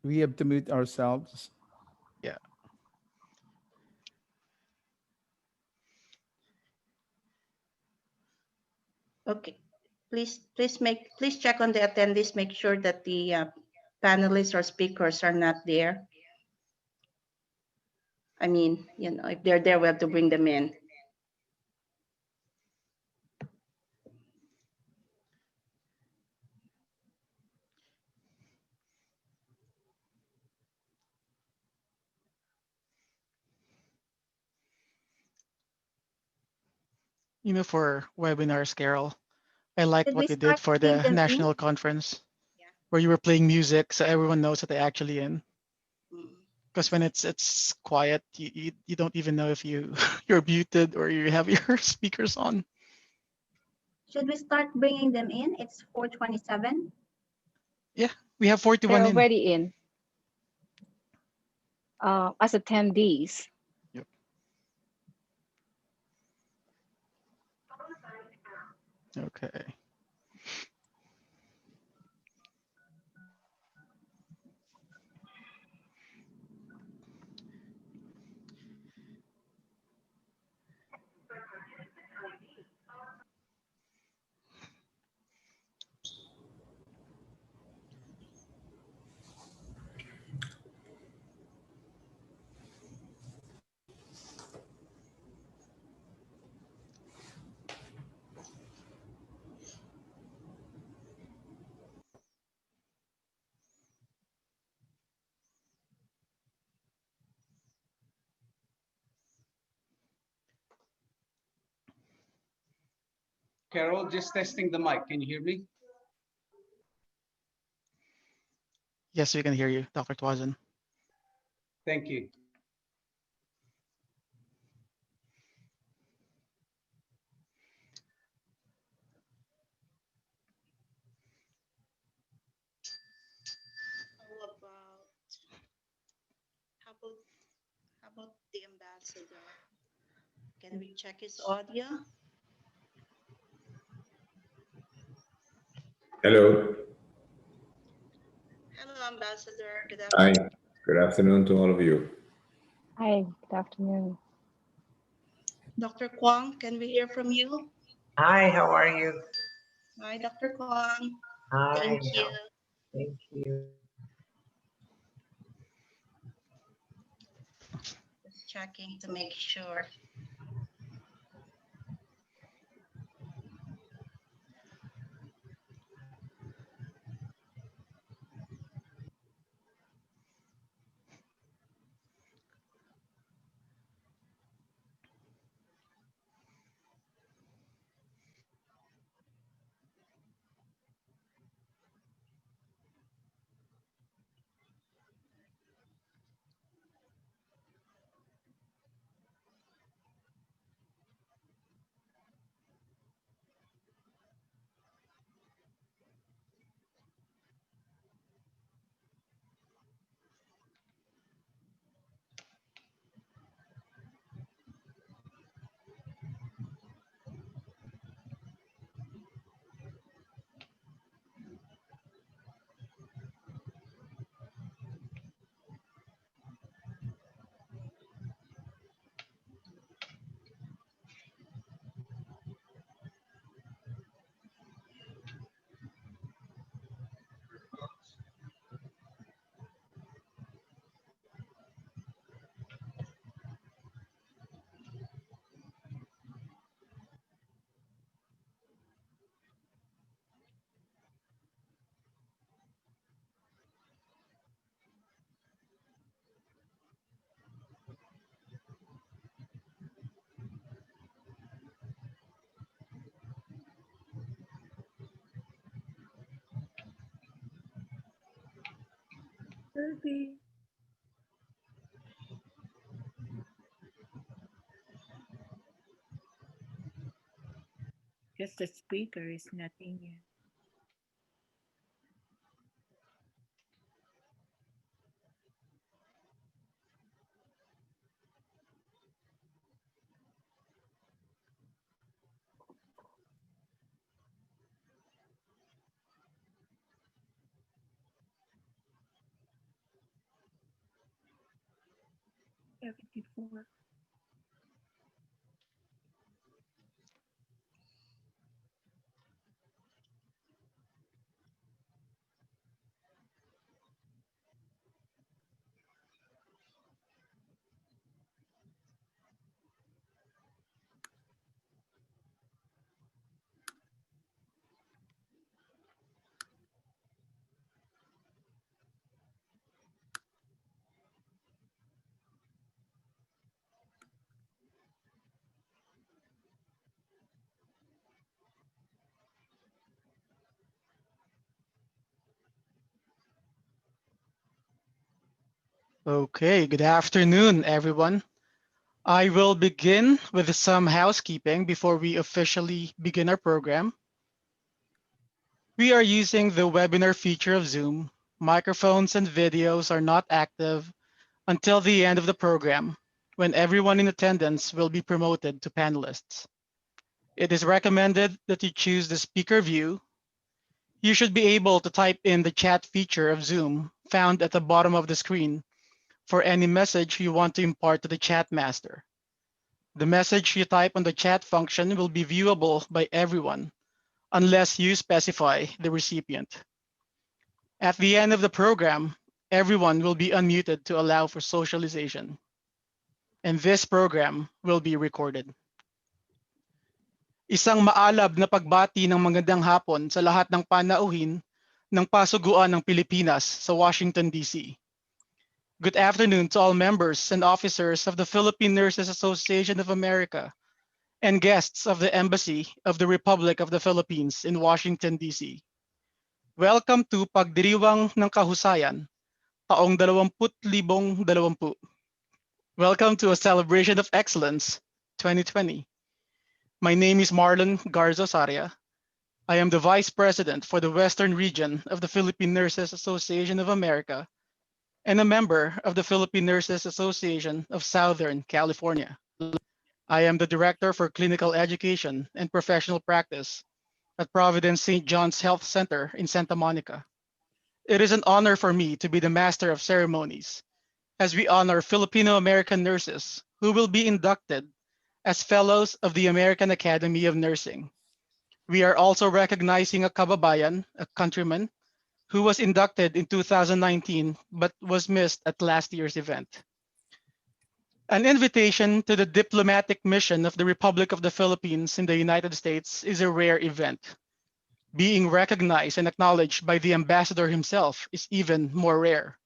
We have to mute ourselves. Yeah. Okay. Please check on the attendees. Make sure that the panelists or speakers are not there. I mean, if they're there, we have to bring them in. For webinars, Carol, I liked Should we what you did start for bringing the them in? national conference, Yeah. where you were playing music so everyone knows that they're actually in. Mm. Because when it's quiet, you don't even know if you're muted or you have your speakers on. Should we start bringing them in? It's 4:27. Yeah, we have They're 41 in. already in as attendees. Yep. Okay. Carol, just testing the mic. Can you hear me? Yes, we can hear you, Dr. Tuazon. Thank you. How about the ambassador? Can we check his audio? Hello. Hello, Ambassador. Good Hi. afternoon. Good afternoon to all of you. Hi, good afternoon. Dr. Kwong, can we hear from you? Hi, how are you? Hi, Dr. Kwong. Hi. Thank you. Thank you. Just checking to make sure. Because the speaker is not in yet. 74. Okay, good afternoon, everyone. I will begin with some housekeeping before we officially begin our program. We are using the webinar feature of Zoom. Microphones and videos are not active until the end of the program, when everyone in attendance will be promoted to panelists. It is recommended that you choose the speaker view. You should be able to type in the chat feature of Zoom found at the bottom of the screen for any message you want to impart to the chat master. The message you type on the chat function will be viewable by everyone unless you specify the recipient. At the end of the program, everyone will be unmuted to allow for socialization. And this program will be recorded. Isang maalab na pagbati ng magandang hapon sa lahat ng panauhin ng pasuguan ng Pilipinas sa Washington, D.C. Good afternoon to all members and officers of the Philippine Nurses Association of America and guests of the Embassy of the Republic of the Philippines in Washington, D.C. Welcome to Pagdiriwang ng Kahusayan, taong 2020. Welcome to a celebration of excellence 2020. My name is Marlon Garza-Saria. I am the Vice President for the Western Region of the Philippine Nurses Association of America and a member of the Philippine Nurses Association of Southern California. I am the Director for Clinical Education and Professional Practice at Providence St. John's Health Center in Santa Monica. It is an honor for me to be the Master of Ceremonies as we honor Filipino-American nurses who will be inducted as Fellows of the American Academy of Nursing. We are also recognizing a kababayan, a countryman, who was inducted in 2019 but was missed at last year's event. An invitation to the diplomatic mission of the Republic of the Philippines in the United States is a rare event. Being recognized and acknowledged by the ambassador himself is even more rare.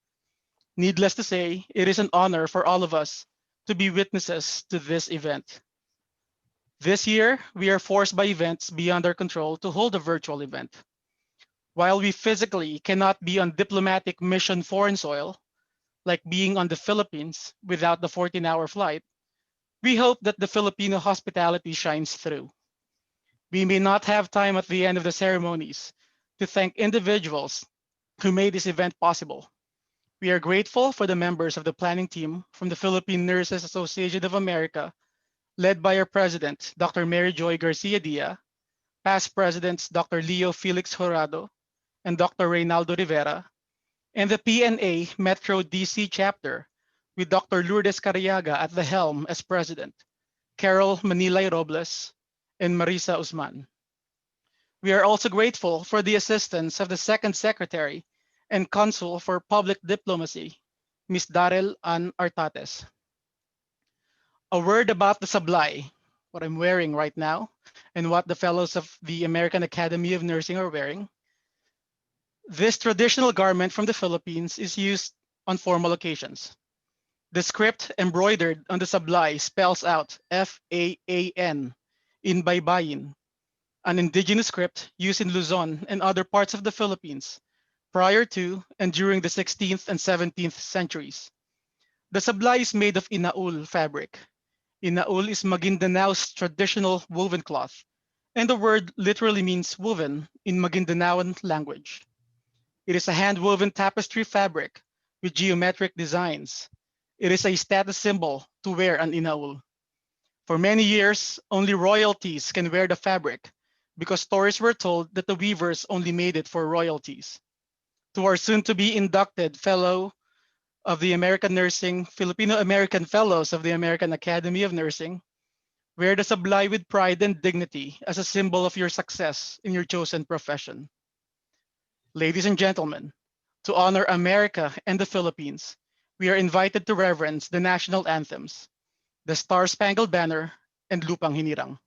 Needless to say, it is an honor for all of us to be witnesses to this event. This year, we are forced by events beyond our control to hold a virtual event. While we physically cannot be on diplomatic mission foreign soil, like being on the Philippines without the 14-hour flight, we hope that the Filipino hospitality shines through. We may not have time at the end of the ceremonies to thank individuals who made this event possible. We are grateful for the members of the planning team from the Philippine Nurses Association of America, led by our president, Dr. Mary Joy Garcia-Dia, past presidents Dr. Leo Felix Horado and Dr. Reynaldo Rivera, and the PNA Metro DC chapter with Dr. Lourdes Cariaga at the helm as president, Carol Manilay Robles, and Marisa Usman. We are also grateful for the assistance of the Second Secretary and Consul for Public Diplomacy, Ms. Darrell Ann Artates. A word about the sablay, what I'm wearing right now, and what the fellows of the American Academy of Nursing are wearing. This traditional garment from the Philippines is used on formal occasions. The script embroidered on the sablay spells out F-A-A-N in Baybayin, an indigenous script used in Luzon and other parts of the Philippines prior to and during the 16th and 17th centuries. The sablay is made of inaul fabric. Inaul is Maguindanao's traditional woven cloth, and the word literally means woven in Maguindanaoan language. It is a hand-woven tapestry fabric with geometric designs. It is a status symbol to wear an inaul. For many years, only royalties can wear the fabric because stories were told that the weavers only made it for royalties. To our soon-to-be inducted fellow of the American Nursing Filipino-American Fellows of the American Academy of Nursing, wear the sublime with pride and dignity as a symbol of your success in your chosen profession. Ladies and gentlemen, to honor America and the Philippines, we are invited to reverence the national anthems, the Star-Spangled Banner, and Lupang Hinirang.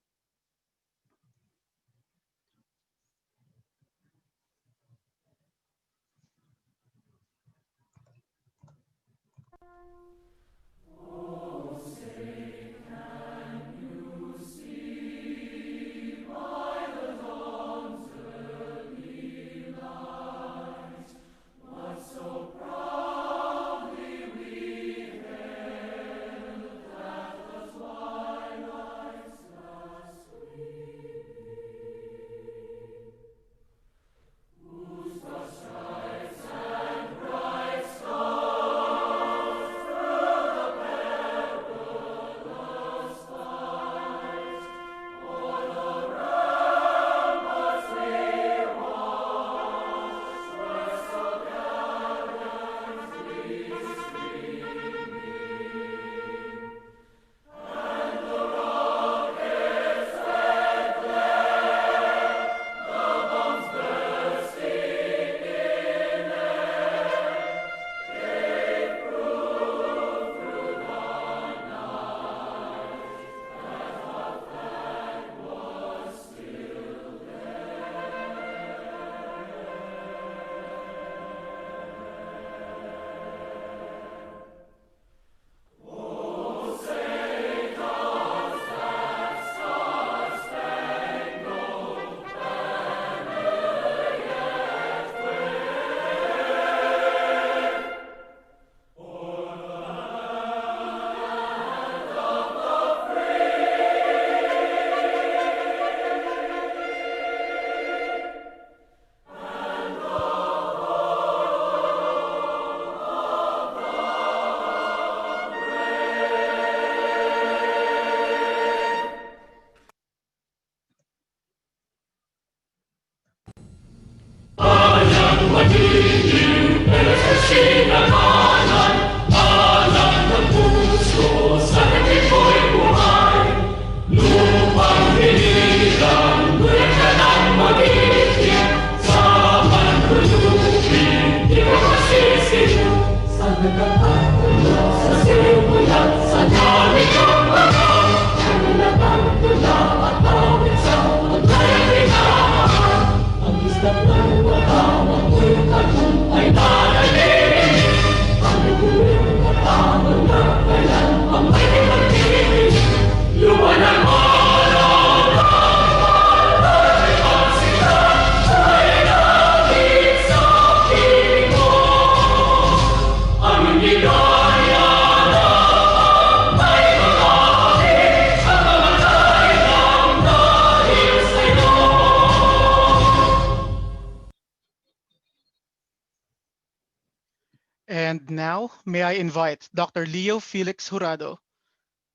And now, may I invite Dr. Leo Felix Jurado,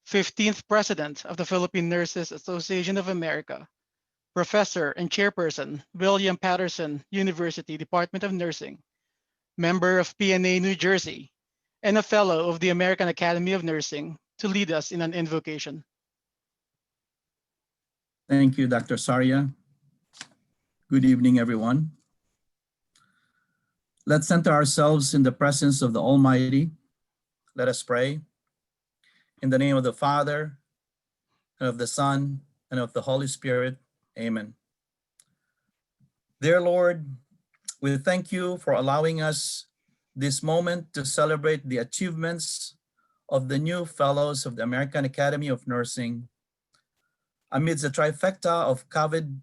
15th President of the Philippine Nurses Association of America, Professor and Chairperson, William Patterson University Department of Nursing, member of PNA New Jersey, and a fellow of the American Academy of Nursing, to lead us in an invocation. Thank you, Dr. Saria. Good evening, everyone. Let's center ourselves in the presence of the Almighty. Let us pray. In the name of the Father, and of the Son, and of the Holy Spirit. Amen. Dear Lord, we thank you for allowing us this moment to celebrate the achievements of the new fellows of the American Academy of Nursing amidst the trifecta of COVID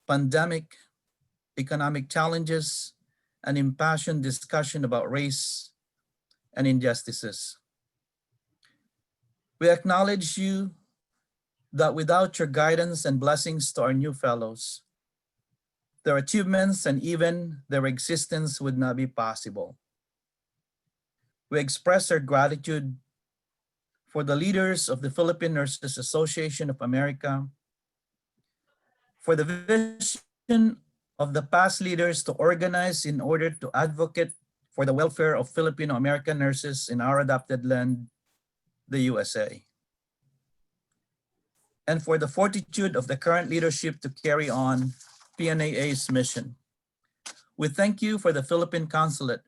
pandemic, economic challenges, and impassioned discussion about race and injustices. We acknowledge you that without your guidance and blessings to our new fellows, their achievements and even their existence would not be possible. We express our gratitude for the leaders of the Philippine Nurses Association of America, for the vision of the past leaders to organize in order to advocate for the welfare of Filipino-American nurses in our adopted land, the USA. And for the fortitude of the current leadership to carry on PNAA's mission. We thank you for the Philippine Consulate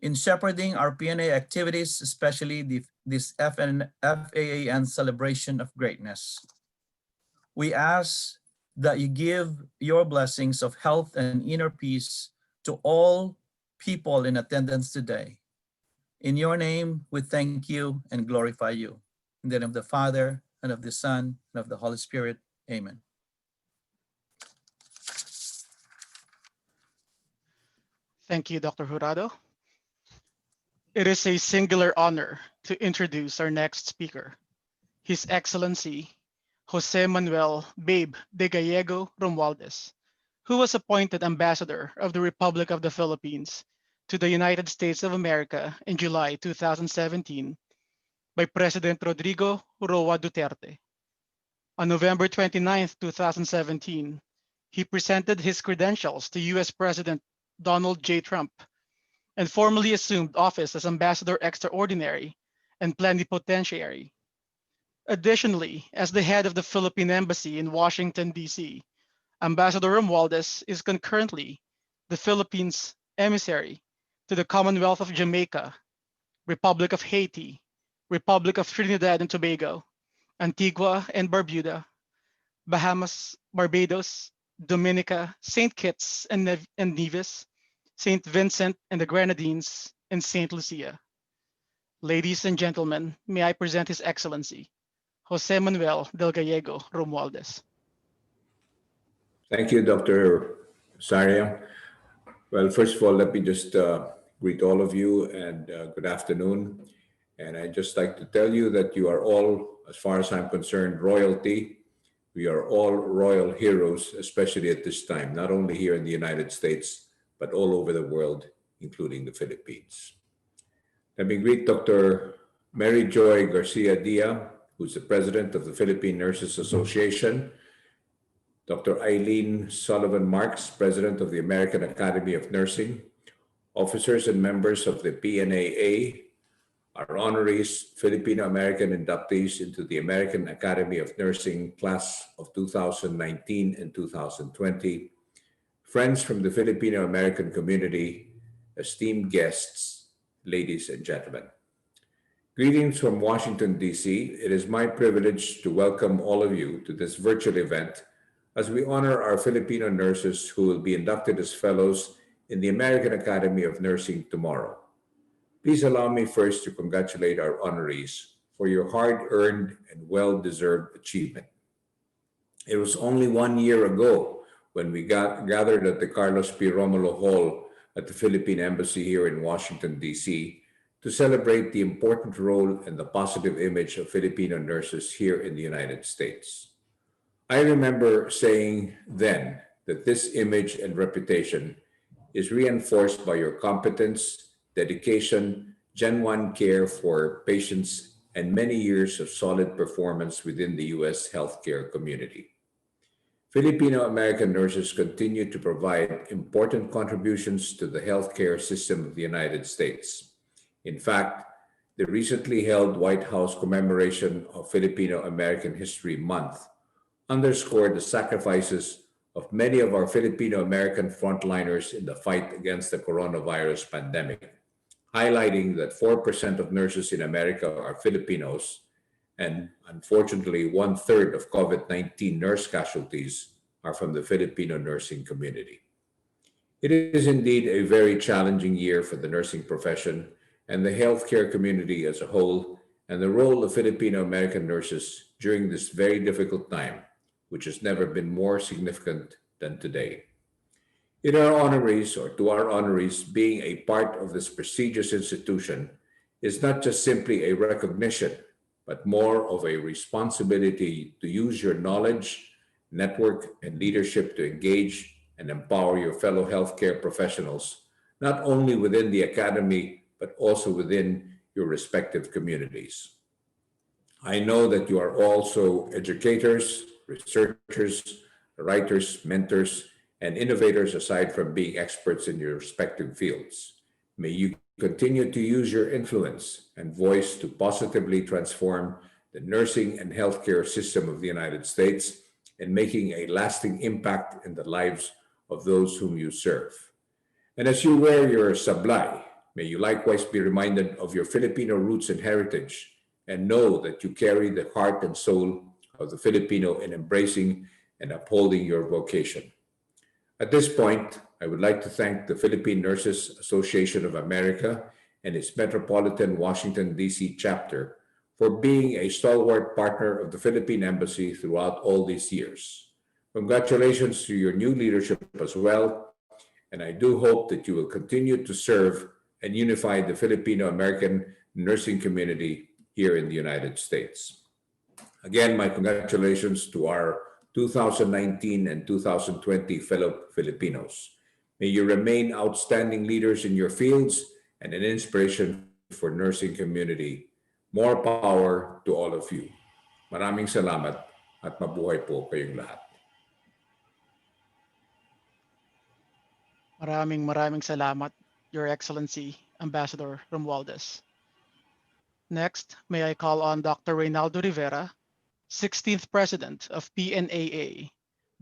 in shepherding our PNA activities, especially this FAAN celebration of greatness. We ask that you give your blessings of health and inner peace to all people in attendance today. In your name, we thank you and glorify you. In the name of the Father, and of the Son, and of the Holy Spirit. Amen. Thank you, Dr. Jurado. It is a singular honor to introduce our next speaker, His Excellency Jose Manuel Babe de Gallego Romualdez, who was appointed Ambassador of the Republic of the Philippines to the United States of America in July 2017 by President Rodrigo Roa Duterte. On November 29, 2017, he presented his credentials to US President Donald J. Trump and formally assumed office as Ambassador Extraordinary and Plenipotentiary. Additionally, as the head of the Philippine Embassy in Washington, D.C., Ambassador Romualdez is concurrently the Philippines' emissary to the Commonwealth of Jamaica, Republic of Haiti, Republic of Trinidad and Tobago, Antigua and Barbuda, Bahamas, Barbados, Dominica, St. Kitts and Nevis, St. Vincent and the Grenadines, and St. Lucia. Ladies and gentlemen, may I present His Excellency, Jose Manuel del Gallego Romualdez. Thank you, Dr. Saria. Well, first of all, let me just greet all of you and good afternoon. And I'd just like to tell you that you are all, as far as I'm concerned, royalty. We are all royal heroes, especially at this time, not only here in the United States, but all over the world, including the Philippines. Let me greet Dr. Mary Joy Garcia Dia, who's the president of the Philippine Nurses Association, Dr. Eileen Sullivan Marks, president of the American Academy of Nursing, officers and members of the PNAA, our honorees, Filipino-American inductees into the American Academy of Nursing class of 2019 and 2020, friends from the Filipino-American community, esteemed guests, ladies and gentlemen. Greetings from Washington, D.C. It is my privilege to welcome all of you to this virtual event as we honor our Filipino nurses who will be inducted as fellows in the American Academy of Nursing tomorrow. Please allow me first to congratulate our honorees for your hard-earned and well-deserved achievement. It was only 1 year ago when we gathered at the Carlos P. Romulo Hall at the Philippine Embassy here in Washington, D.C. to celebrate the important role and the positive image of Filipino nurses here in the United States. I remember saying then that this image and reputation is reinforced by your competence, dedication, genuine care for patients, and many years of solid performance within the U.S. healthcare community. Filipino-American nurses continue to provide important contributions to the healthcare system of the United States. In fact, the recently held White House commemoration of Filipino-American History Month underscored the sacrifices of many of our Filipino-American frontliners in the fight against the coronavirus pandemic, highlighting that 4% of nurses in America are Filipinos, and unfortunately, 1/3 of COVID-19 nurse casualties are from the Filipino nursing community. It is indeed a very challenging year for the nursing profession and the healthcare community as a whole, and the role of Filipino-American nurses during this very difficult time, which has never been more significant than today. In our honorees, or to our honorees, being a part of this prestigious institution is not just simply a recognition, but more of a responsibility to use your knowledge, network, and leadership to engage and empower your fellow healthcare professionals, not only within the academy, but also within your respective communities. I know that you are also educators, researchers, writers, mentors, and innovators aside from being experts in your respective fields. May you continue to use your influence and voice to positively transform the nursing and healthcare system of the United States and making a lasting impact in the lives of those whom you serve. And as you wear your sablay, may you likewise be reminded of your Filipino roots and heritage and know that you carry the heart and soul of the Filipino in embracing and upholding your vocation. At this point, I would like to thank the Philippine Nurses Association of America and its Metropolitan Washington, D.C. chapter for being a stalwart partner of the Philippine Embassy throughout all these years. Congratulations to your new leadership as well, and I do hope that you will continue to serve and unify the Filipino-American nursing community here in the United States. Again, my congratulations to our 2019 and 2020 fellow Filipinos. May you remain outstanding leaders in your fields and an inspiration for nursing community. More power to all of you. Maraming salamat at mabuhay po kayong lahat. Maraming salamat, Your Excellency, Ambassador Romualdez. Next, may I call on Dr. Reynaldo Rivera, 16th President of PNAA,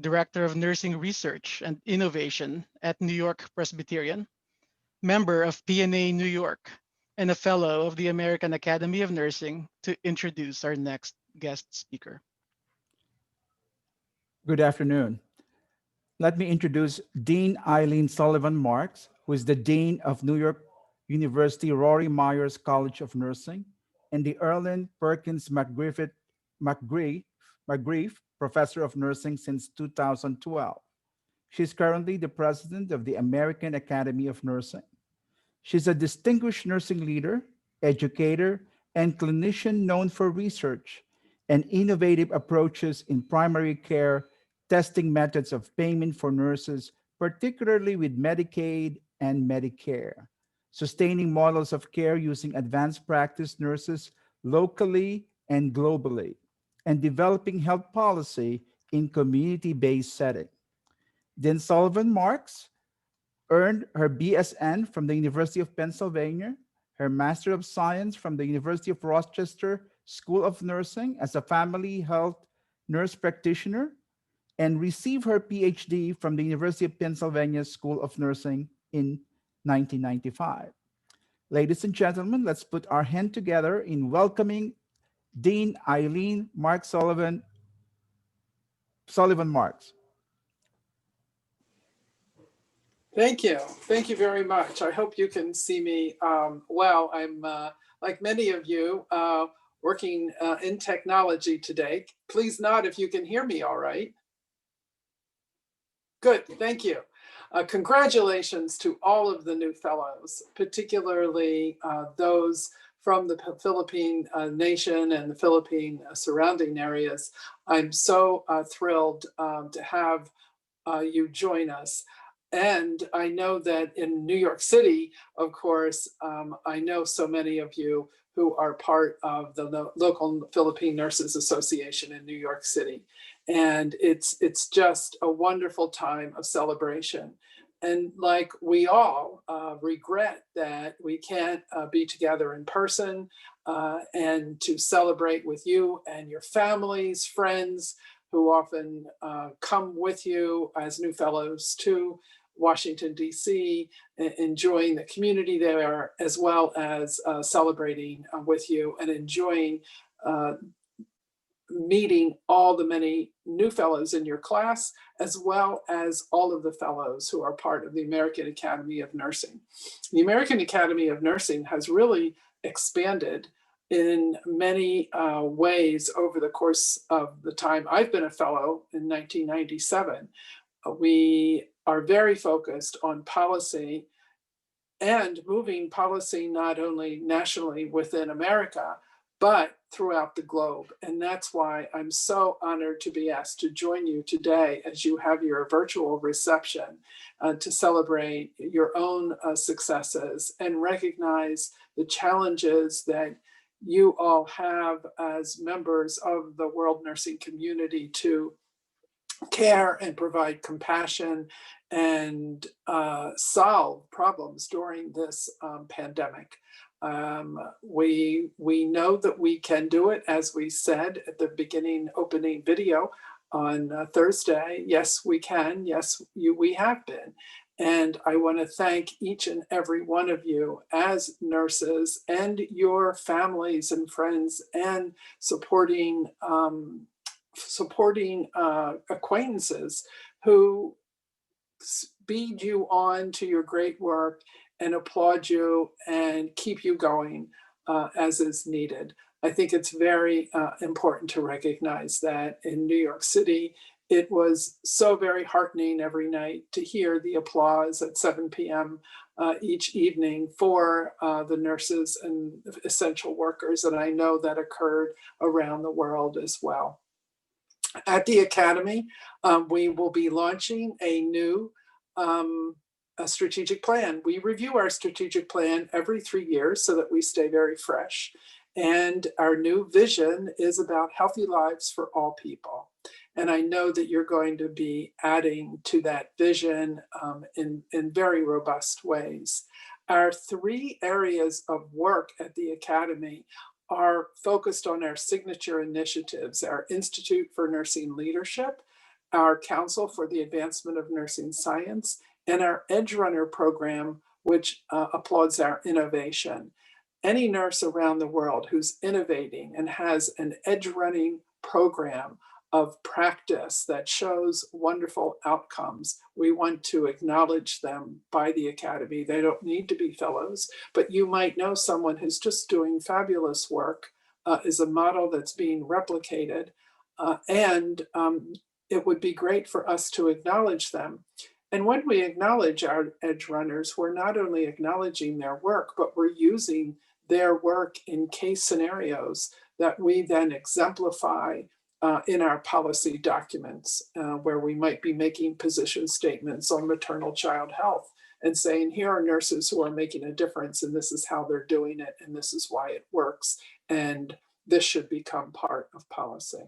Director of Nursing Research and Innovation at New York Presbyterian, member of PNA New York, and a Fellow of the American Academy of Nursing, to introduce our next guest speaker. Good afternoon. Let me introduce Dean Eileen Sullivan Marks, who is the Dean of New York University Rory Myers College of Nursing and the Erland Perkins McGrief Professor of Nursing since 2012. She's currently the President of the American Academy of Nursing. She's a distinguished nursing leader, educator, and clinician known for research and innovative approaches in primary care, testing methods of payment for nurses, particularly with Medicaid and Medicare, sustaining models of care using advanced practice nurses locally and globally, and developing health policy in community-based setting. Dean Sullivan Marks earned her BSN from the University of Pennsylvania, her Master of Science from the University of Rochester School of Nursing as a family health nurse practitioner, and received her PhD from the University of Pennsylvania School of Nursing in 1995. Ladies and gentlemen, let's put our hand together in welcoming Dean Eileen Sullivan Marks. Thank you. Thank you very much. I hope you can see me well. I'm, like many of you, working in technology today. Please nod if you can hear me all right. Good, thank you. Congratulations to all of the new fellows, particularly those from the Philippine nation and the Philippine surrounding areas. I'm so thrilled to have you join us. And I know that in New York City, of course, I know so many of you who are part of the local Philippine Nurses Association in New York City. And it's just a wonderful time of celebration. And like we all regret that we can't be together in person and to celebrate with you and your families, friends who often come with you as new fellows to Washington, D.C., enjoying the community there, as well as celebrating with you and enjoying meeting all the many new fellows in your class, as well as all of the fellows who are part of the American Academy of Nursing. The American Academy of Nursing has really expanded in many ways over the course of the time I've been a fellow in 1997. We are very focused on policy and moving policy not only nationally within America, but throughout the globe. And that's why I'm so honored to be asked to join you today as you have your virtual reception to celebrate your own successes and recognize the challenges that you all have as members of the world nursing community to care and provide compassion and solve problems during this pandemic. We know that we can do it, as we said at the beginning opening video on Thursday. Yes, we can. Yes, we have been. And I want to thank each and every one of you as nurses and your families and friends and supporting acquaintances who speed you on to your great work and applaud you and keep you going as is needed. I think it's very important to recognize that in New York City, it was so very heartening every night to hear the applause at 7 p.m. Each evening for the nurses and essential workers. And I know that occurred around the world as well. At the Academy, we will be launching a new a strategic plan. We review our strategic plan every 3 years so that we stay very fresh. And our new vision is about healthy lives for all people. And I know that you're going to be adding to that vision in very robust ways. Our 3 areas of work at the Academy are focused on our signature initiatives: our Institute for Nursing Leadership, our Council for the Advancement of Nursing Science, and our Edge Runner program, which applauds our innovation. Any nurse around the world who's innovating and has an edge running program of practice that shows wonderful outcomes, we want to acknowledge them by the Academy. They don't need to be fellows, but you might know someone who's just doing fabulous work, is a model that's being replicated, and it would be great for us to acknowledge them. And when we acknowledge our edge runners, we're not only acknowledging their work, but we're using their work in case scenarios that we then exemplify in our policy documents, where we might be making position statements on maternal child health and saying, here are nurses who are making a difference, and this is how they're doing it, and this is why it works, and this should become part of policy.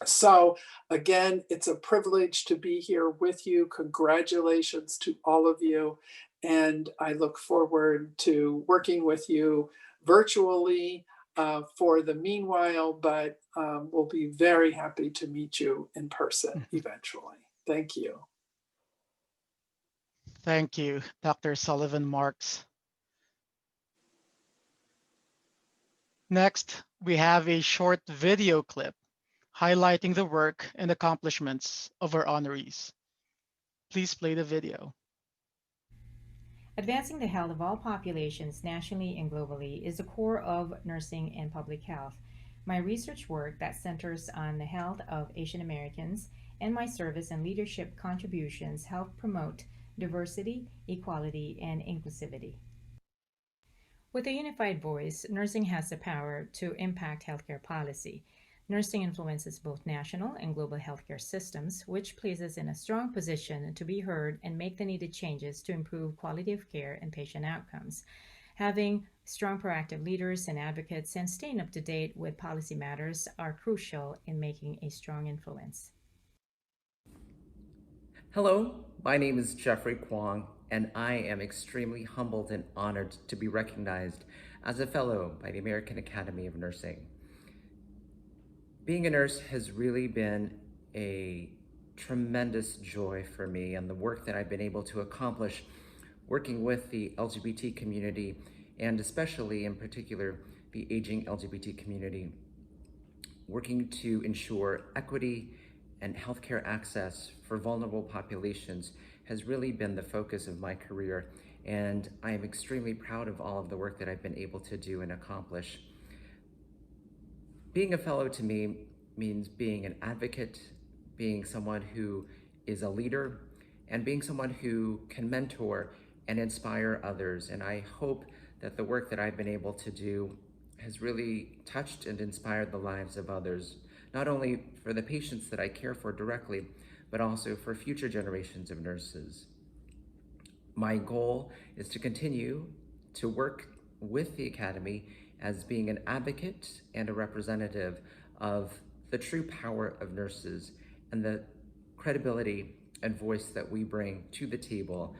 So again, it's a privilege to be here with you. Congratulations to all of you. And I look forward to working with you virtually for the meanwhile, but we'll be very happy to meet you in person eventually. Thank you. Thank you, Dr. Sullivan Marks. Next, we have a short video clip highlighting the work and accomplishments of our honorees. Please play the video. Advancing the health of all populations nationally and globally is the core of nursing and public health. My research work that centers on the health of Asian Americans and my service and leadership contributions help promote diversity, equality, and inclusivity. With a unified voice, nursing has the power to impact healthcare policy. Nursing influences both national and global healthcare systems, which places us in a strong position to be heard and make the needed changes to improve quality of care and patient outcomes. Having strong proactive leaders and advocates and staying up to date with policy matters are crucial in making a strong influence. Hello, my name is Jeffrey Kwong, and I am extremely humbled and honored to be recognized as a fellow by the American Academy of Nursing. Being a nurse has really been a tremendous joy for me, and the work that I've been able to accomplish working with the LGBT community, and especially in particular the aging LGBT community, working to ensure equity and healthcare access for vulnerable populations has really been the focus of my career, and I am extremely proud of all of the work that I've been able to do and accomplish. Being a fellow to me means being an advocate, being someone who is a leader, and being someone who can mentor and inspire others. And I hope that the work that I've been able to do has really touched and inspired the lives of others, not only for the patients that I care for directly, but also for future generations of nurses. My goal is to continue to work with the Academy as being an advocate and a representative of the true power of nurses and the credibility and voice that we bring to the table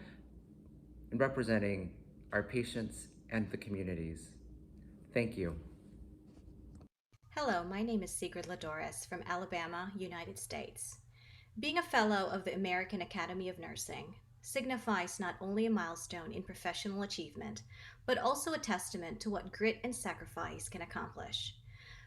in representing our patients and the communities. Thank you. Hello, my name is Sigrid Ladores from Alabama, United States. Being a fellow of the American Academy of Nursing signifies not only a milestone in professional achievement, but also a testament to what grit and sacrifice can accomplish.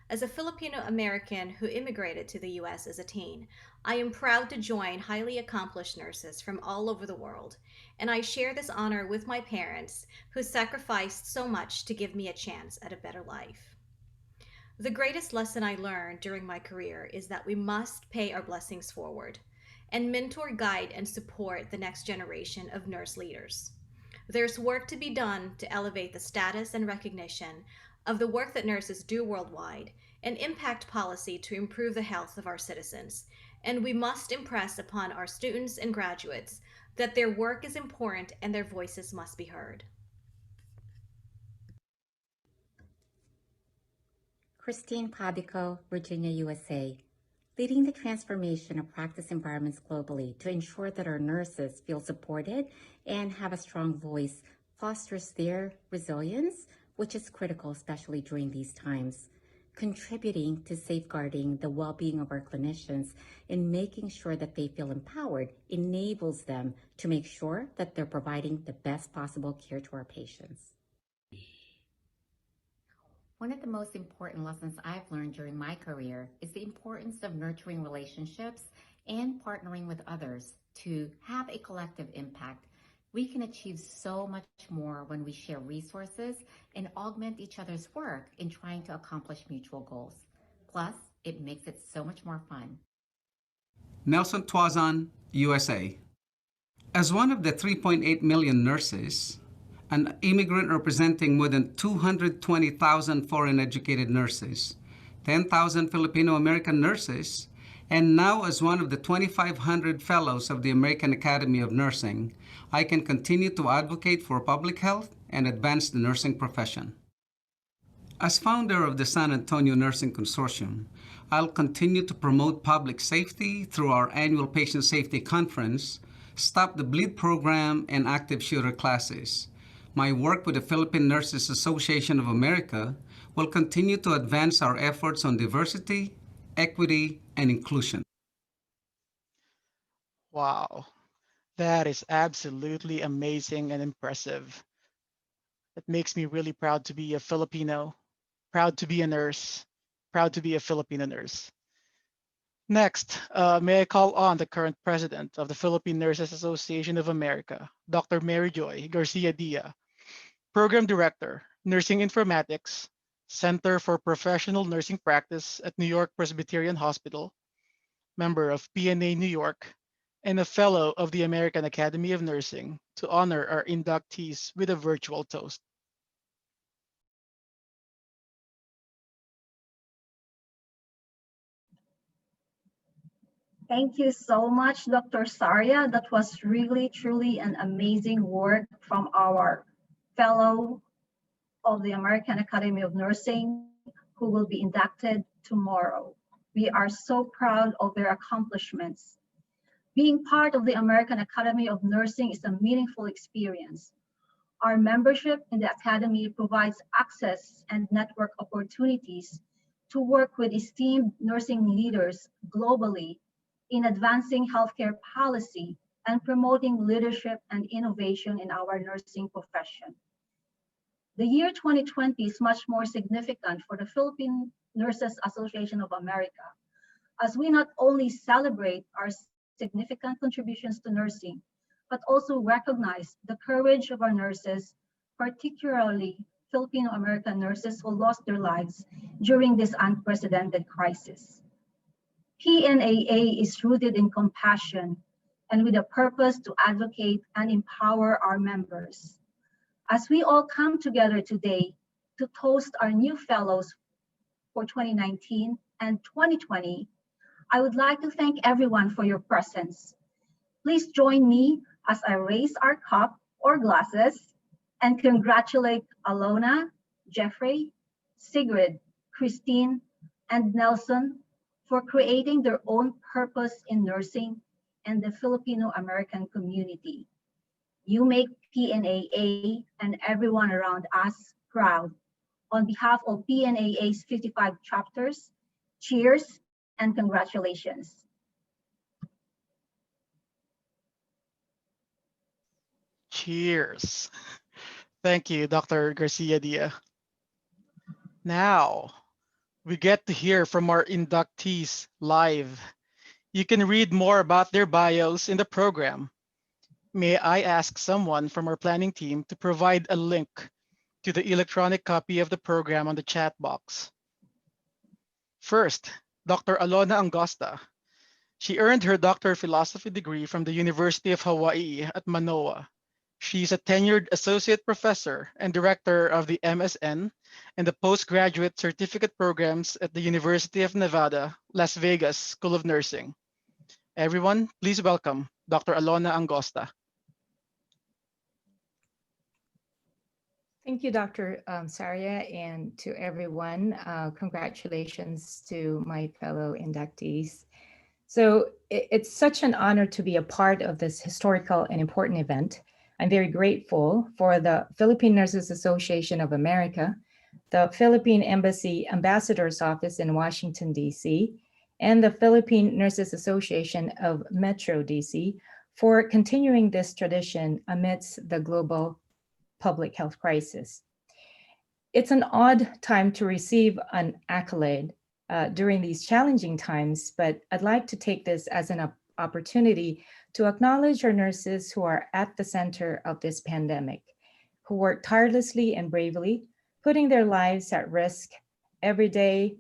As a Filipino-American who immigrated to the U.S. as a teen, I am proud to join highly accomplished nurses from all over the world, and I share this honor with my parents who sacrificed so much to give me a chance at a better life. The greatest lesson I learned during my career is that we must pay our blessings forward and mentor, guide, and support the next generation of nurse leaders. There's work to be done to elevate the status and recognition of the work that nurses do worldwide and impact policy to improve the health of our citizens. And we must impress upon our students and graduates that their work is important and their voices must be heard. Christine Pabico, Virginia, USA, leading the transformation of practice environments globally to ensure that our nurses feel supported and have a strong voice fosters their resilience, which is critical, especially during these times, contributing to safeguarding the well-being of our clinicians and making sure that they feel empowered enables them to make sure that they're providing the best possible care to our patients. One of the most important lessons I've learned during my career is the importance of nurturing relationships and partnering with others to have a collective impact. We can achieve so much more when we share resources and augment each other's work in trying to accomplish mutual goals. Plus, it makes it so much more fun. Nelson Tuazon, USA. As one of the 3.8 million nurses, an immigrant representing more than 220,000 foreign educated nurses, 10,000 Filipino-American nurses, and now as one of the 2,500 fellows of the American Academy of Nursing, I can continue to advocate for public health and advance the nursing profession. As founder of the San Antonio Nursing Consortium, I'll continue to promote public safety through our annual Patient Safety Conference, Stop the Bleed program, and active shooter classes. My work with the Philippine Nurses Association of America will continue to advance our efforts on diversity, equity, and inclusion. Wow, that is absolutely amazing and impressive. It makes me really proud to be a Filipino, proud to be a nurse, proud to be a Filipino nurse. Next, may I call on the current president of the Philippine Nurses Association of America, Dr. Mary Joy Garcia-Dia, Program Director, Nursing Informatics, Center for Professional Nursing Practice at New York Presbyterian Hospital, member of PNA New York, and a fellow of the American Academy of Nursing, to honor our inductees with a virtual toast. Thank you so much, Dr. Saria. That was really, truly an amazing work from our fellow of the American Academy of Nursing who will be inducted tomorrow. We are so proud of their accomplishments. Being part of the American Academy of Nursing is a meaningful experience. Our membership in the Academy provides access and network opportunities to work with esteemed nursing leaders globally in advancing healthcare policy and promoting leadership and innovation in our nursing profession. The year 2020 is much more significant for the Philippine Nurses Association of America, as we not only celebrate our significant contributions to nursing, but also recognize the courage of our nurses, particularly Filipino-American nurses who lost their lives during this unprecedented crisis. PNAA is rooted in compassion and with a purpose to advocate and empower our members. As we all come together today to toast our new fellows for 2019 and 2020, I would like to thank everyone for your presence. Please join me as I raise our cup or glasses and congratulate Alona, Jeffrey, Sigrid, Christine, and Nelson for creating their own purpose in nursing and the Filipino-American community. You make PNAA and everyone around us proud. On behalf of PNAA's 55 chapters, cheers and congratulations. Cheers. Thank you, Dr. Garcia Dia. Now, we get to hear from our inductees live. You can read more about their bios in the program. May I ask someone from our planning team to provide a link to the electronic copy of the program on the chat box. First, Dr. Alona Angosta. She earned her Doctor of Philosophy degree from the University of Hawaii at Manoa. She's a tenured associate professor and director of the MSN and the postgraduate certificate programs at the University of Nevada, Las Vegas School of Nursing. Everyone, please welcome Dr. Alona Angosta. Thank you, Dr. Saria, and to everyone. Congratulations to my fellow inductees. So it's such an honor to be a part of this historical and important event. I'm very grateful for the Philippine Nurses Association of America, the Philippine Embassy Ambassador's Office in Washington, D.C., and the Philippine Nurses Association of Metro D.C. for continuing this tradition amidst the global public health crisis. It's an odd time to receive an accolade during these challenging times, but I'd like to take this as an opportunity to acknowledge our nurses who are at the center of this pandemic, who work tirelessly and bravely, putting their lives at risk every day,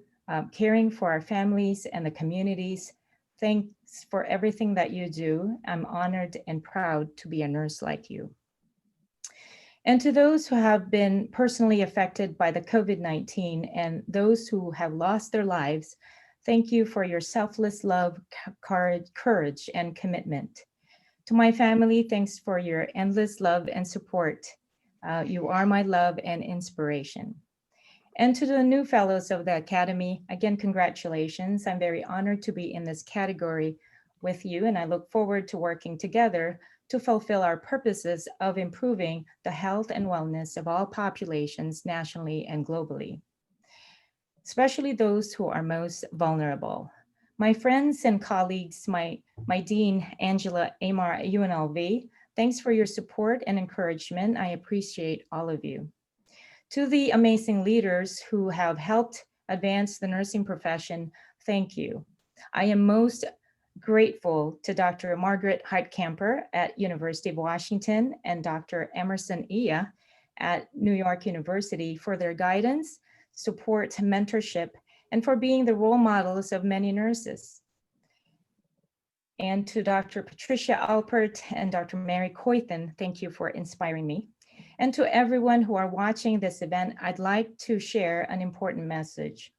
caring for our families and the communities. Thanks for everything that you do. I'm honored and proud to be a nurse like you. And to those who have been personally affected by the COVID-19 and those who have lost their lives, thank you for your selfless love, courage, and commitment. To my family, thanks for your endless love and support. You are my love and inspiration. And to the new fellows of the Academy, again, congratulations. I'm very honored to be in this category with you, and I look forward to working together to fulfill our purposes of improving the health and wellness of all populations nationally and globally, especially those who are most vulnerable. My friends and colleagues, my Dean, Angela Amar, UNLV, thanks for your support and encouragement. I appreciate all of you. To the amazing leaders who have helped advance the nursing profession, thank you. I am most grateful to Dr. Margaret Heitkamper at University of Washington and Dr. Emerson Iya at New York University for their guidance, support, mentorship, and for being the role models of many nurses. And to Dr. Patricia Alpert and Dr. Mary Coythen, thank you for inspiring me. And to everyone who are watching this event, I'd like to share an important message.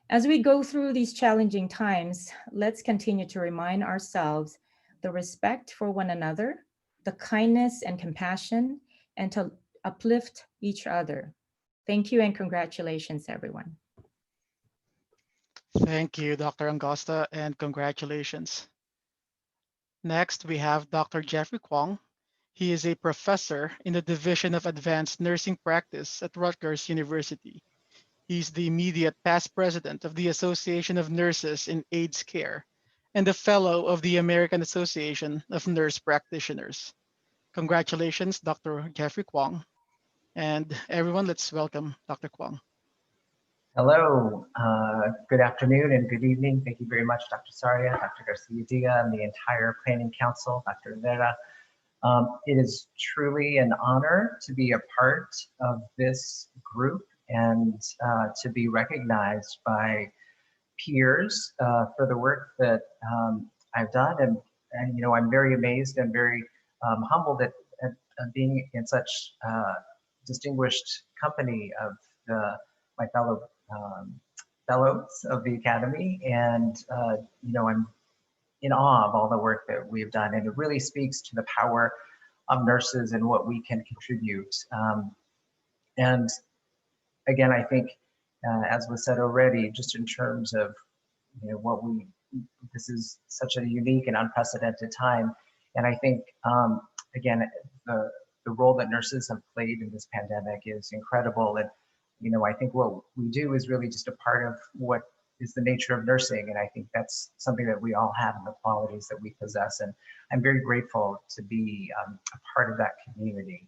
As we go through these challenging times, let's continue to remind ourselves the respect for one another, the kindness and compassion, and to uplift each other. Thank you and congratulations, everyone. Thank you, Dr. Angosta, and congratulations. Next, we have Dr. Jeffrey Kwong. He is a professor in the Division of Advanced Nursing Practice at Rutgers University. He's the immediate past president of the Association of Nurses in AIDS Care and a fellow of the American Association of Nurse Practitioners. Congratulations, Dr. Jeffrey Kwong. And everyone, let's welcome Dr. Kwong. Hello, good afternoon and good evening. Thank you very much, Dr. Saria, Dr. Garcia Dia, and the entire Planning Council, Dr. Vera. It is truly an honor to be a part of this group and to be recognized by peers for the work that I've done. And you know, I'm very amazed and very humbled at being in such distinguished company of my fellow fellows of the Academy. And you know, I'm in awe of all the work that we've done. And it really speaks to the power of nurses and what we can contribute. And again, I think, as was said already, just in terms of what we this is such a unique and unprecedented time. And I think, again, the role that nurses have played in this pandemic is incredible. And, you know, I think what we do is really just a part of what is the nature of nursing. And I think that's something that we all have in the qualities that we possess. And I'm very grateful to be a part of that community.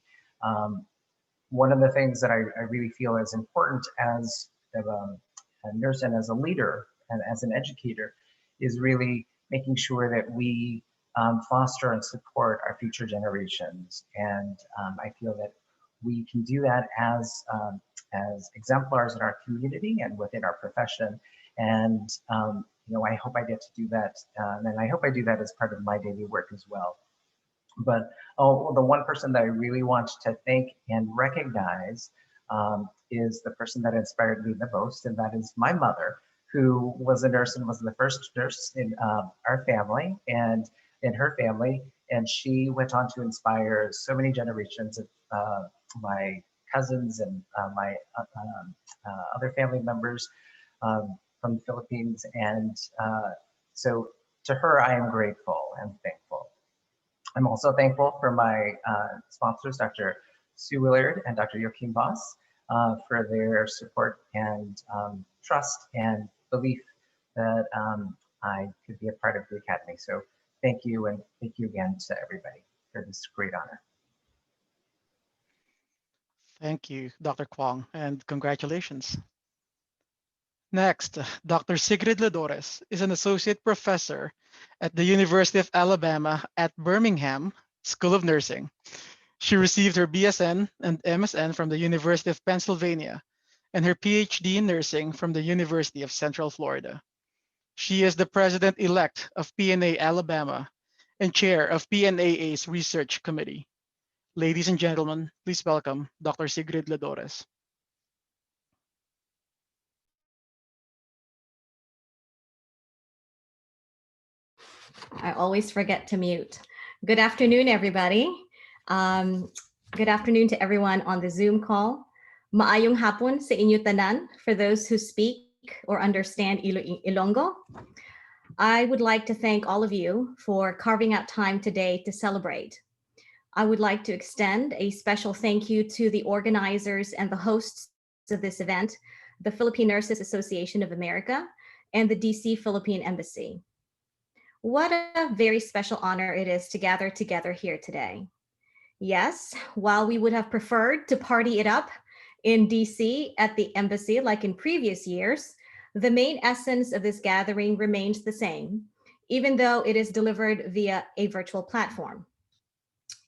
One of the things that I really feel is important as a nurse and as a leader and as an educator is really making sure that we foster and support our future generations. And I feel that we can do that as exemplars in our community and within our profession. And you know, I hope I get to do that, and I hope I do that as part of my daily work as well. But the one person that I really want to thank and recognize is the person that inspired me the most, and that is my mother, who was a nurse and was the first nurse in our family and in her family. And she went on to inspire so many generations of my cousins and my other family members from the Philippines. And so to her, I am grateful and thankful. I'm also thankful for my sponsors, Dr. Sue Willard and Dr. Joachim Voss, for their support and trust and belief that I could be a part of the Academy. So thank you, and thank you again to everybody for this great honor. Thank you, Dr. Kwong, and congratulations. Next, Dr. Sigrid Ladores is an associate professor at the University of Alabama at Birmingham School of Nursing. She received her BSN and MSN from the University of Pennsylvania and her PhD in nursing from the University of Central Florida. She is the president-elect of PNA Alabama and chair of PNAA's research committee. Ladies and gentlemen, please welcome Dr. Sigrid Ladores. I always forget to mute. Good afternoon, everybody. Good afternoon to everyone on the Zoom call. Maayong hapon sa inyo tanan for those who speak or understand Ilonggo. I would like to thank all of you for carving out time today to celebrate. I would like to extend a special thank you to the organizers and the hosts of this event, the Philippine Nurses Association of America and the DC Philippine Embassy. What a very special honor it is to gather together here today. Yes, while we would have preferred to party it up in DC at the embassy like in previous years, the main essence of this gathering remains the same, even though it is delivered via a virtual platform.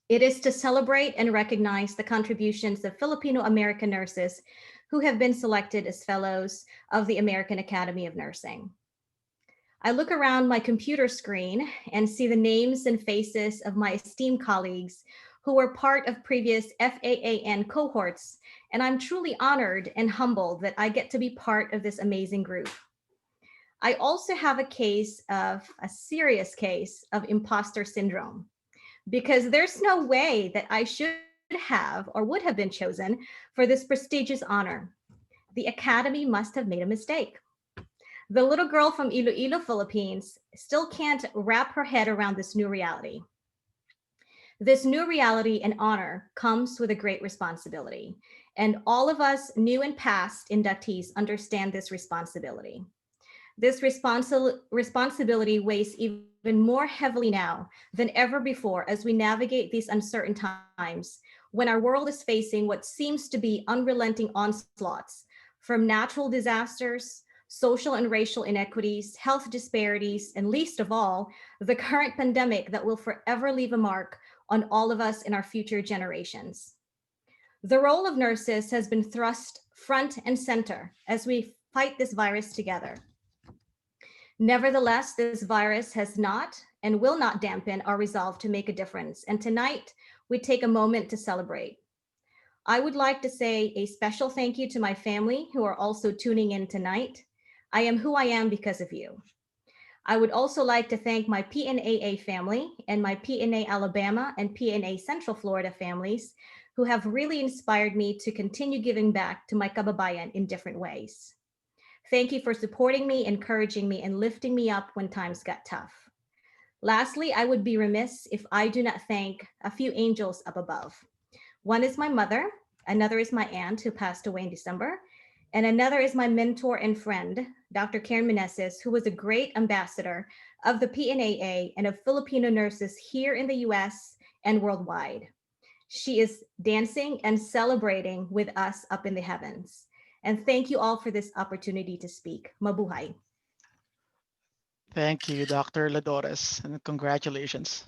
It is to celebrate and recognize the contributions of Filipino-American nurses who have been selected as fellows of the American Academy of Nursing. I look around my computer screen and see the names and faces of my esteemed colleagues who were part of previous FAAN cohorts, and I'm truly honored and humbled that I get to be part of this amazing group. I also have a serious case of imposter syndrome, because there's no way that I should have or would have been chosen for this prestigious honor. The Academy must have made a mistake. The little girl from Iloilo, Philippines, still can't wrap her head around this new reality. This new reality and honor comes with a great responsibility, and all of us new and past inductees understand this responsibility. This responsibility weighs even more heavily now than ever before as we navigate these uncertain times when our world is facing what seems to be unrelenting onslaughts from natural disasters, social and racial inequities, health disparities, and least of all, the current pandemic that will forever leave a mark on all of us and our future generations. The role of nurses has been thrust front and center as we fight this virus together. Nevertheless, this virus has not and will not dampen our resolve to make a difference. And tonight, we take a moment to celebrate. I would like to say a special thank you to my family who are also tuning in tonight. I am who I am because of you. I would also like to thank my PNAA family and my PNA Alabama and PNA Central Florida families who have really inspired me to continue giving back to my kababayan in different ways. Thank you for supporting me, encouraging me, and lifting me up when times got tough. Lastly, I would be remiss if I do not thank a few angels up above. One is my mother, another is my aunt who passed away in December, and another is my mentor and friend, Dr. Karen Meneses, who was a great ambassador of the PNAA and of Filipino nurses here in the US and worldwide. She is dancing and celebrating with us up in the heavens. And thank you all for this opportunity to speak. Mabuhay. Thank you, Dr. Ladores, and congratulations.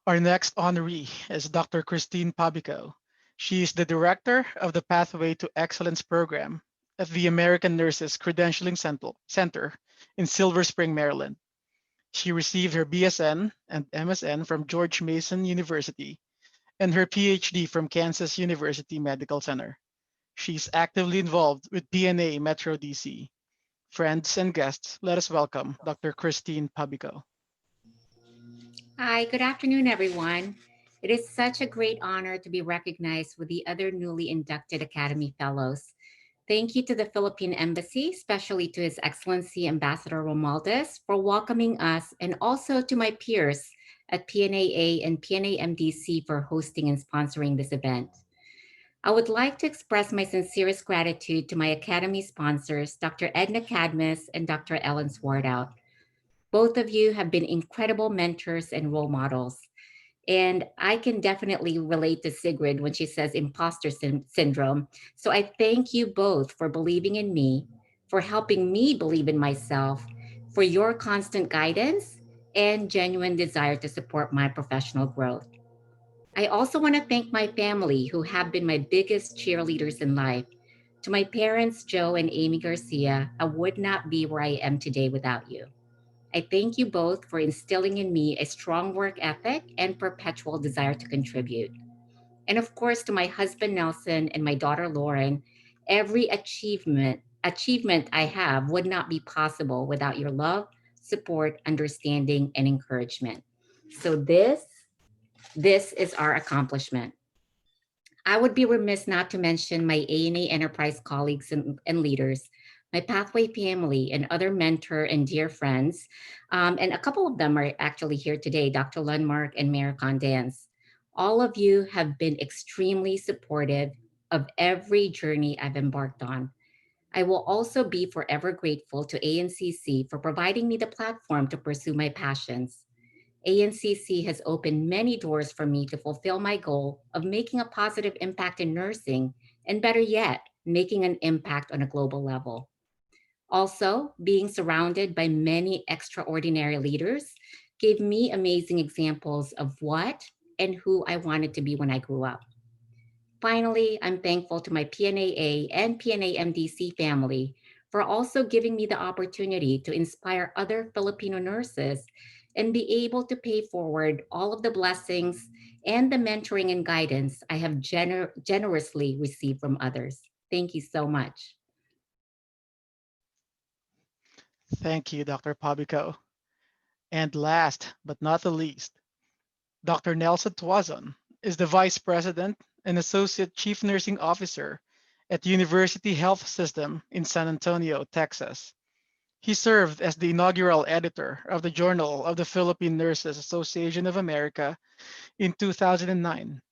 Our next honoree is Dr. Christine Pabico. She is the director of the Pathway to Excellence program at the American Nurses Credentialing Center in Silver Spring, Maryland. She received her BSN and MSN from George Mason University and her PhD from Kansas University Medical Center. She's actively involved with PNA Metro DC. Friends and guests, let us welcome Dr. Christine Pabico. Hi, good afternoon, everyone. It is such a great honor to be recognized with the other newly inducted Academy Fellows. Thank you to the Philippine Embassy, especially to His Excellency Ambassador Romualdez, for welcoming us, and also to my peers at PNAA and PNA-MDC for hosting and sponsoring this event. I would like to express my sincerest gratitude to my Academy sponsors, Dr. Edna Cadmus and Dr. Ellen Swartout. Both of you have been incredible mentors and role models. And I can definitely relate to Sigrid when she says imposter syndrome. So I thank you both for believing in me, for helping me believe in myself, for your constant guidance and genuine desire to support my professional growth. I also want to thank my family who have been my biggest cheerleaders in life. To my parents, Joe and Amy Garcia, I would not be where I am today without you. I thank you both for instilling in me a strong work ethic and perpetual desire to contribute. And of course, to my husband, Nelson, and my daughter, Lauren, every achievement I have would not be possible without your love, support, understanding, and encouragement. So this is our accomplishment. I would be remiss not to mention my ANA Enterprise colleagues and leaders, my Pathway family, and other mentor and dear friends. And a couple of them are actually here today, Dr. Lundmark and Mayor Condance. All of you have been extremely supportive of every journey I've embarked on. I will also be forever grateful to ANCC for providing me the platform to pursue my passions. ANCC has opened many doors for me to fulfill my goal of making a positive impact in nursing, and better yet, making an impact on a global level. Also, being surrounded by many extraordinary leaders gave me amazing examples of what and who I wanted to be when I grew up. Finally, I'm thankful to my PNAA and PNA-MDC family for also giving me the opportunity to inspire other Filipino nurses and be able to pay forward all of the blessings and the mentoring and guidance I have generously received from others. Thank you so much. Thank you, Dr. Pabico. And last but not the least, Dr. Nelson Tuazon is the Vice President and Associate Chief Nursing Officer at University Health System in San Antonio, Texas. He served as the inaugural editor of the Journal of the Philippine Nurses Association of America in 2009.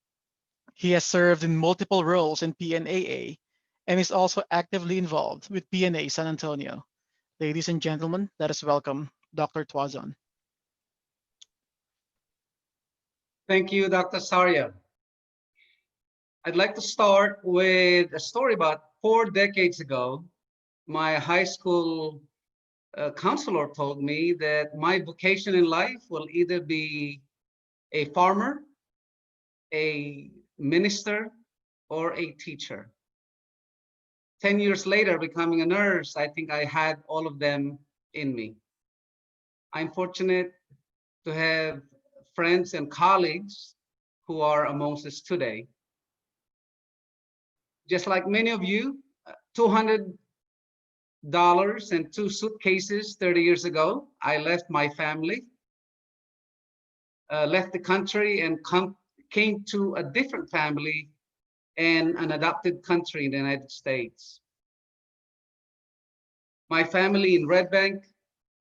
He has served in multiple roles in PNAA and is also actively involved with PNA San Antonio. Ladies and gentlemen, let us welcome Dr. Tuazon. Thank you, Dr. Saria. I'd like to start with a story about 4 decades ago. My high school counselor told me that my vocation in life will either be a farmer, a minister, or a teacher. 10 years later, becoming a nurse, I think I had all of them in me. I'm fortunate to have friends and colleagues who are amongst us today. Just like many of you, $200 and 2 suitcases 30 years ago, I left my family, left the country, and came to a different family and an adopted country in the United States. my family in Red Bank.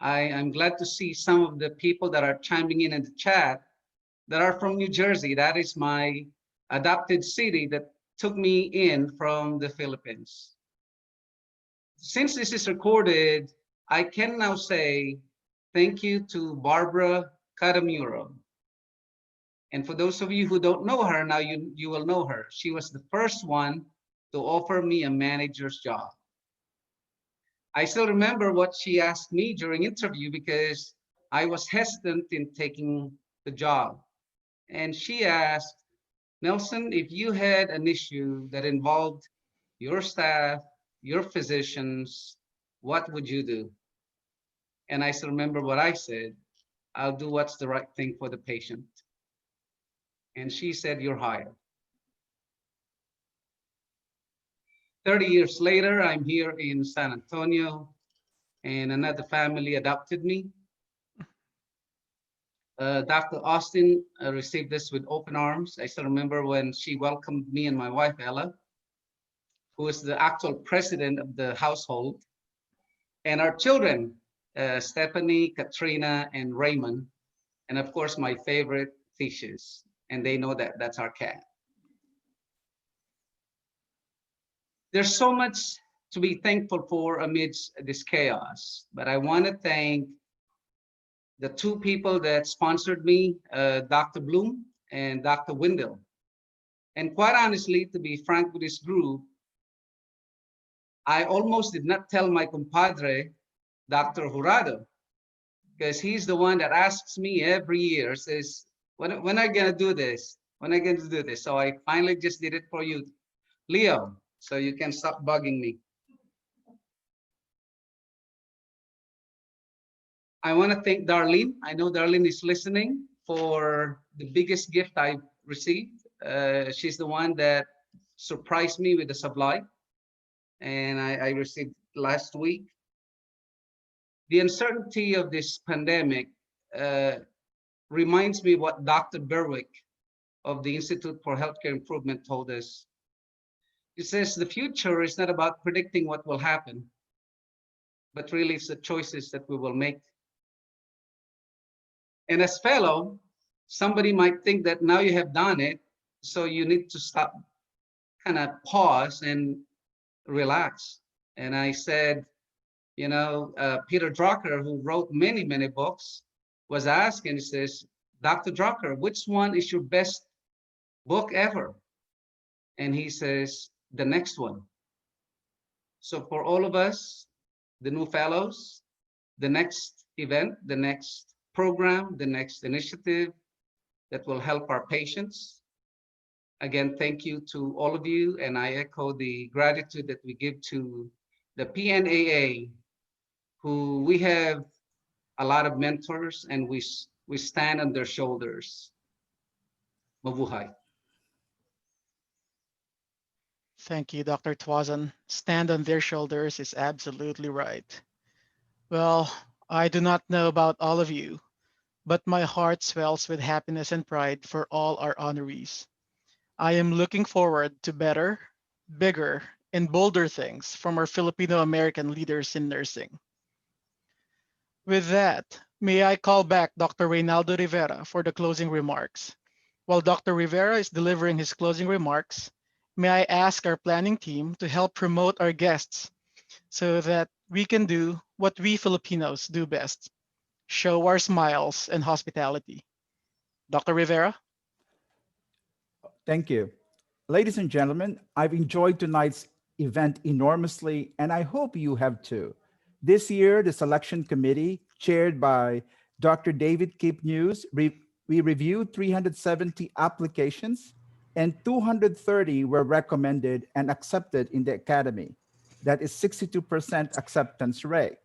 I'm glad to see some of the people that are chiming in the chat that are from New Jersey. That is my adopted city that took me in from the Philippines. Since this is recorded, I can now say thank you to Barbara Caramuro. And for those of you who don't know her, now you will know her. She was the first one to offer me a manager's job. I still remember what she asked me during interview because I was hesitant in taking the job. And she asked, Nelson, if you had an issue that involved your staff, your physicians, what would you do? And I still remember what I said, I'll do what's the right thing for the patient. And she said, you're hired. 30 years later, I'm here in San Antonio, and another family adopted me. Dr. Austin received this with open arms. I still remember when she welcomed me and my wife, Ella, who is the actual president of the household, and our children, Stephanie, Katrina, and Raymond, and of course, my favorite, Theseus, and they know that that's our cat. There's so much to be thankful for amidst this chaos, but I want to thank the two people that sponsored me, Dr. Bloom and Dr. Windle. And quite honestly, to be frank with this group, I almost did not tell my compadre, Dr. Jurado, because he's the one that asks me every year, says, when are you gonna do this? When are you gonna do this? So I finally just did it for you, Leo, so you can stop bugging me. I want to thank Darlene. I know Darlene is listening for the biggest gift I've received. She's the one that surprised me with the supply, and I received last week. The uncertainty of this pandemic reminds me what Dr. Berwick of the Institute for Healthcare Improvement told us. He says the future is not about predicting what will happen, but really it's the choices that we will make. And as fellow, somebody might think that now you have done it, so you need to stop, kind of pause and relax. And I said, you know, Peter Drucker, who wrote many, many books, was asked, and he says, Dr. Drucker, which one is your best book ever? And he says, the next one. So for all of us, the new fellows, the next event, the next program, the next initiative that will help our patients. Again, thank you to all of you, and I echo the gratitude that we give to the PNAA, who we have a lot of mentors, and we stand on their shoulders. Mabuhay. Thank you, Dr. Tuazon. Stand on their shoulders is absolutely right. Well, I do not know about all of you, but my heart swells with happiness and pride for all our honorees. I am looking forward to better, bigger, and bolder things from our Filipino-American leaders in nursing. With that, may I call back Dr. Reynaldo Rivera for the closing remarks. While Dr. Rivera is delivering his closing remarks, may I ask our planning team to help promote our guests so that we can do what we Filipinos do best, show our smiles and hospitality. Dr. Rivera? Thank you. Ladies and gentlemen, I've enjoyed tonight's event enormously, and I hope you have too. This year, the selection committee, chaired by Dr. David Kipnews, we reviewed 370 applications, and 230 were recommended and accepted in the Academy. That is 62% acceptance rate.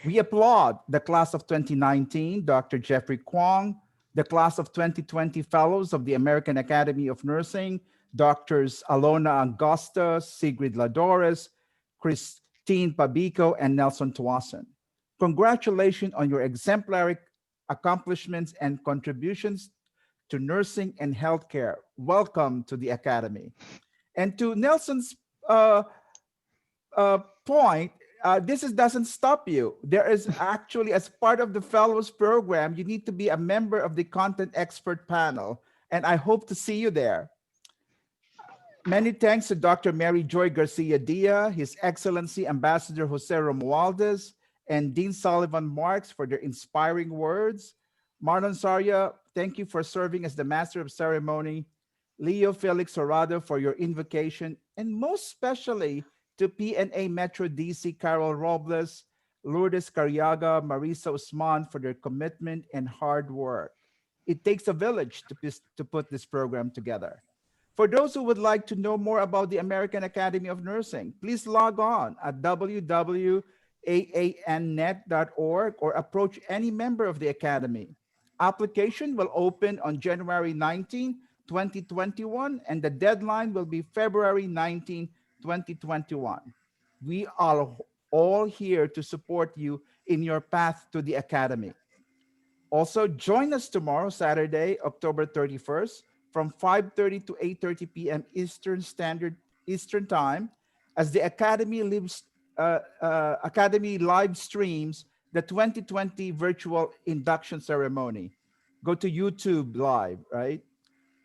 We applaud the class of 2019, Dr. Jeffrey Kwong, the class of 2020 fellows of the American Academy of Nursing, Doctors Alona Angosta, Sigrid Ladores, Christine Pabico, and Nelson Tuazon. Congratulations on your exemplary accomplishments and contributions to nursing and healthcare. Welcome to the Academy. And to Nelson's point, doesn't stop you. There is actually, as part of the fellows program, you need to be a member of the content expert panel, and I hope to see you there. Many thanks to Dr. Mary Joy Garcia Dia, His Excellency Ambassador Jose Romualdez, and Dean Sullivan Marks for their inspiring words. Marlon Saria, thank you for serving as the Master of Ceremony. Leo Felix Horado for your invocation, and most especially to PNA Metro DC Carol Robles, Lourdes Cariaga, Marisa Usman for their commitment and hard work. It takes a village to put this program together. For those who would like to know more about the American Academy of Nursing, please log on at www.aannet.org or approach any member of the Academy. Application will open on January 19, 2021, and the deadline will be February 19, 2021. We are all here to support you in your path to the Academy. Also, join us tomorrow, Saturday, October 31st, from 5:30 to 8:30 p.m. Eastern Time, as the Academy live streams the 2020 virtual induction ceremony. Go to YouTube Live, right?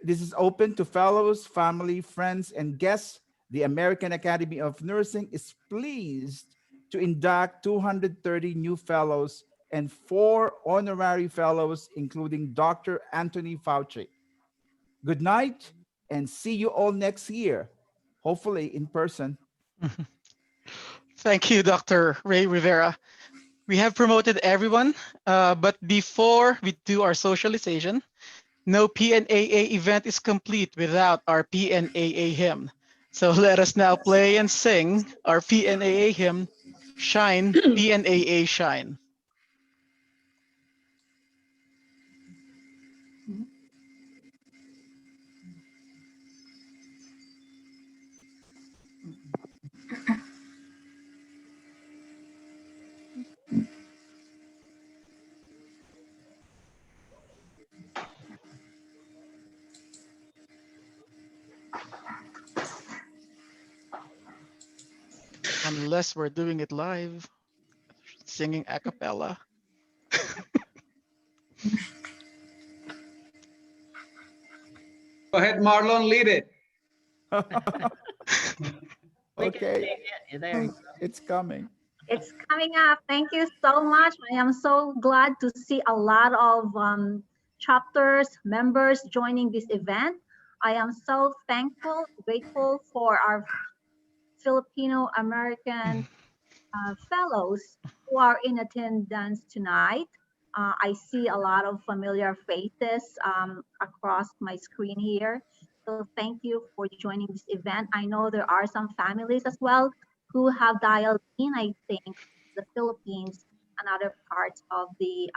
This is open to fellows, family, friends, and guests. The American Academy of Nursing is pleased to induct 230 new fellows and 4 honorary fellows, including Dr. Anthony Fauci. Good night, and see you all next year, hopefully in person. Thank you, Dr. Ray Rivera. We have promoted everyone, but before we do our socialization, no PNAA event is complete without our PNAA hymn. So let us now play and sing our PNAA hymn, Shine, PNAA Shine. Unless we're doing it live, singing a cappella. Go ahead, Marlon, lead it. Okay, it's coming. It's coming up. Thank you so much. I am so glad to see a lot of chapters, members joining this event. I am so thankful, grateful for our Filipino-American fellows who are in attendance tonight. I see a lot of familiar faces across my screen here. So thank you for joining this event. I know there are some families as well who have dialed in, I think, the Philippines and other parts of the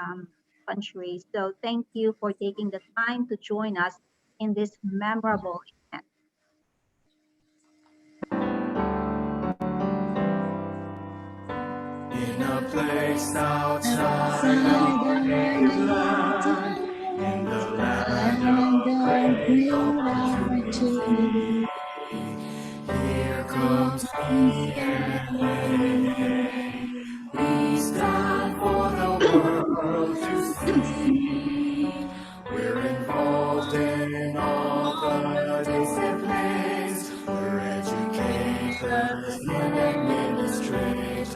country. So thank you for taking the time to join us in this memorable event. In a place outside of England, in the land of great opportunity, here comes PNA. We stand for the world to see. We're involved in all the disciplines. We're educators and administrators.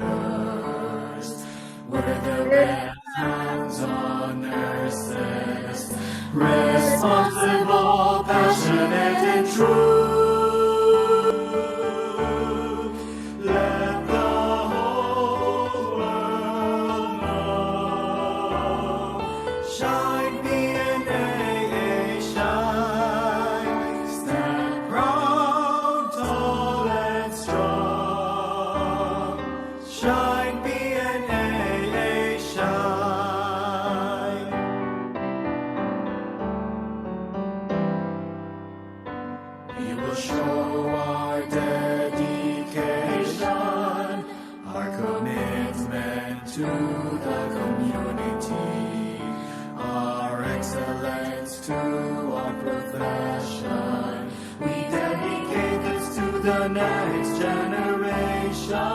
We're the red hands-on nurses, responsible, passionate, and true. Let the whole world know. Shine, PNAA, shine. Stand proud, tall, and strong. Shine, PNAA, shine. We will show our dedication, our commitment to the community, our excellence to our profession. We dedicate this to the next generation.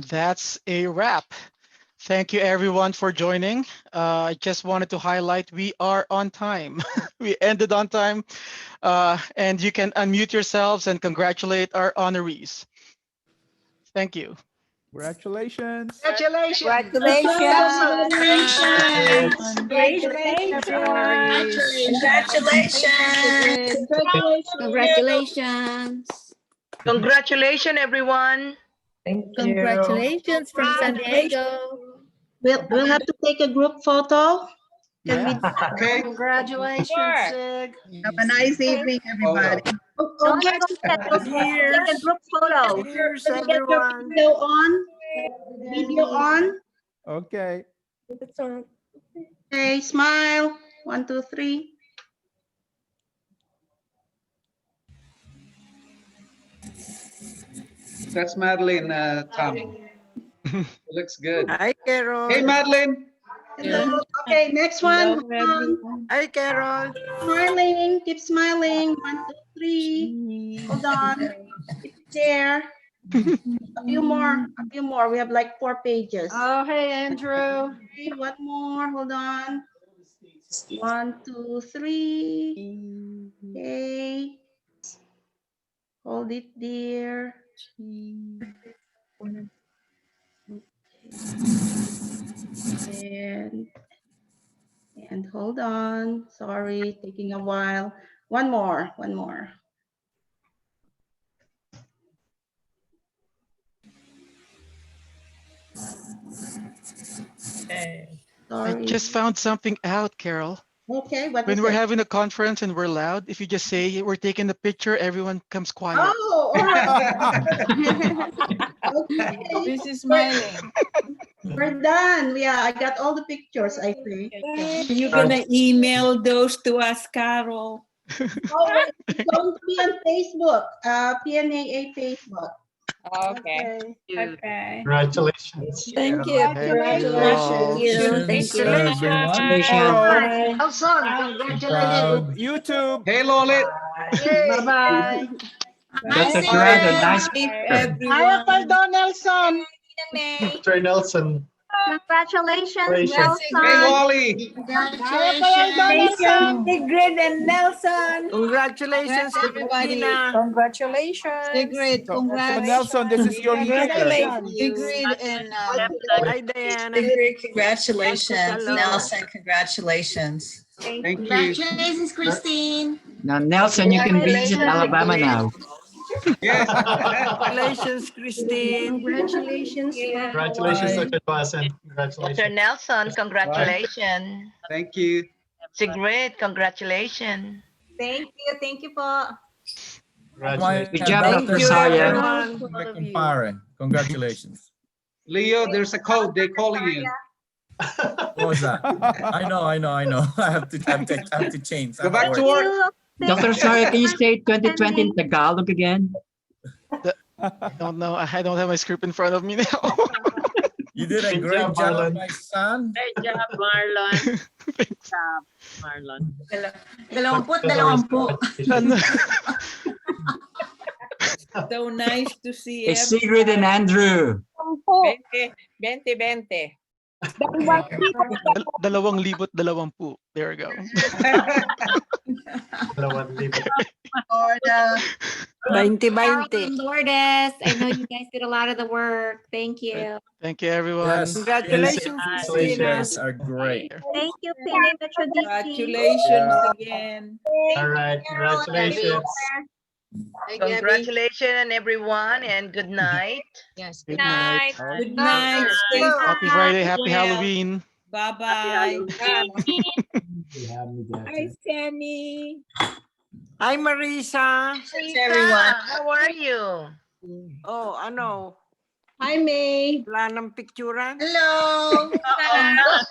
And that's a wrap. Thank you everyone for joining. I just wanted to highlight we are on time. We ended on time. And you can unmute yourselves and congratulate our honorees. Thank you. Congratulations. Congratulations. Congratulations. Congratulations, everyone. Thank you. Congratulations from San Diego. We'll have to take a group photo. Can we? Okay. Congratulations, Sig. Have a nice evening, everybody. Don't forget to take a group photo. Cheers, Can we get your everyone. video on? Video on? Okay. Okay, smile. 1, 2, 3. That's Madeline, Tom. Looks good. Hi, Carol. Hey, Madeline. Hello. Okay, next one. Hi, Carol. Smiling. Keep smiling. 1, 2, 3. Hold on. Keep there. A few more. A few more. We have like 4 pages. Oh, hey, Andrew. Okay, one more. Hold on. 1, 2, 3. Okay. Hold it there. And hold on. Sorry, taking a while. One more. One more. I Sorry. just found something out, Carol. Okay, what When is we're it? having a conference and we're loud, if you just say we're taking a picture, everyone comes quiet. Oh, all right. Okay. This is smiling. We're done. Yeah, I got all the pictures, I think. You're gonna email those to us, Carol. Oh, it's going to be on Facebook, PNAA Facebook. Okay. Okay. Congratulations. Thank you. Congratulations, Thank you. everyone. Bye. Nelson, Proud. YouTube. Hey, Lolit. Bye-bye. That's a grand, nice Everyone. Nelson. Dr. Nelson. Congratulations, Hey, Nelson. Wally. Congratulations, Sigrid and Nelson. Congratulations, Everybody. Filipina. Congratulations. Sigrid, So congratulations. Nelson, this is your year. Congratulations, Sigrid and Hi, Diana. Sigrid, congratulations. Hello. Nelson, congratulations. Thank you. Congratulations, Christine. Now, Nelson, you can visit Alabama now. Yes. Congratulations, Christine. Congratulations. Congratulations, Dr. Tuazon. Congratulations. Dr. Nelson, congratulations. Thank you. Sigrid, congratulations. Thank you. Thank you po. Congratulations. Good job, Thank Dr. you, Sarya. everyone. Congratulations. Leo, there's a code. They're calling you. What was that? I know. I have to change. Go back to work. Dr. Sarya, can you say 2020 in Tagalog again? I don't know. I don't have my script in front of me now. You did a Good great job, job, Marlon. my son. Great job, Marlon. Good job, Marlon. Dalawampu. So nice to see It's Sigrid and Andrew. 20. Dalawang libot, dalawampu. There we go. Lourdes, I know you guys did a lot of the work. Thank you. Thank you, everyone. Yes, Congratulations, Christina. Yes, are great. Thank you, Penny Metro DC. Congratulations again. All right. Congratulations. Congratulations, everyone, and good night. Yes. Good night. Good night. Stay Happy Friday. Happy well. Halloween. Bye-bye. Hi, Sammy. Hi, Marisa. Everyone, how are you? Oh, ano? Hi, May. Wala nang picturean? Hello.